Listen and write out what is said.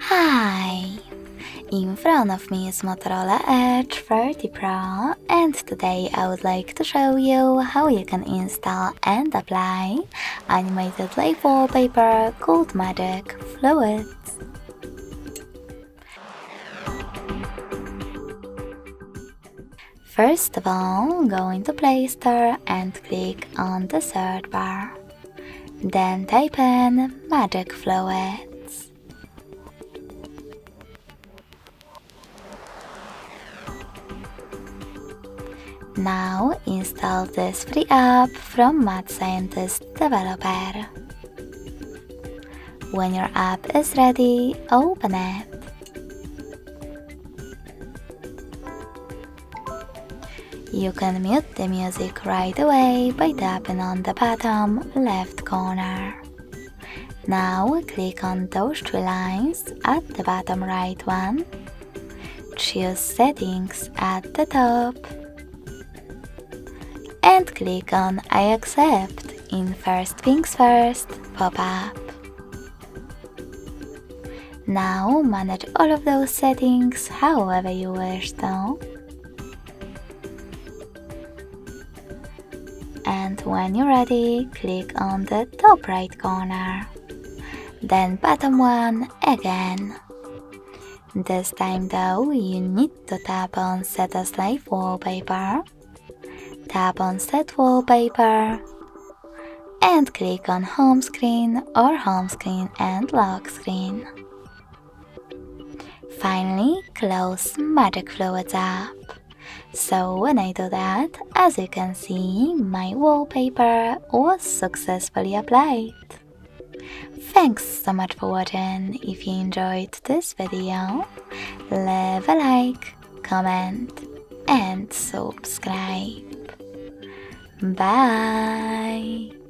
Hi! In front of me is Motorola Edge 30 Pro, and today I would like to show you how you can install and apply animated live wallpaper called Magic Fluids. First of all, go into Play Store and click on the search bar. Then type in Magic Fluids. Now install this free app from Mad Scientist developer. When your app is ready, open it. You can mute the music right away by tapping on the bottom left corner. Now click on those three lines at the bottom right one. Choose Settings at the top. And click on I accept in First Things First pop-up. Now manage all of those settings however you wish though. And when you're ready, click on the top right corner. Then bottom one again. This time though, you need to tap on Set as Live Wallpaper. Tap on Set Wallpaper and click on Home Screen or Home Screen and Lock Screen. Finally, close Magic Fluids app. So when I do that, as you can see, my wallpaper was successfully applied. Thanks so much for watching. If you enjoyed this video, leave a like, comment and subscribe. Bye!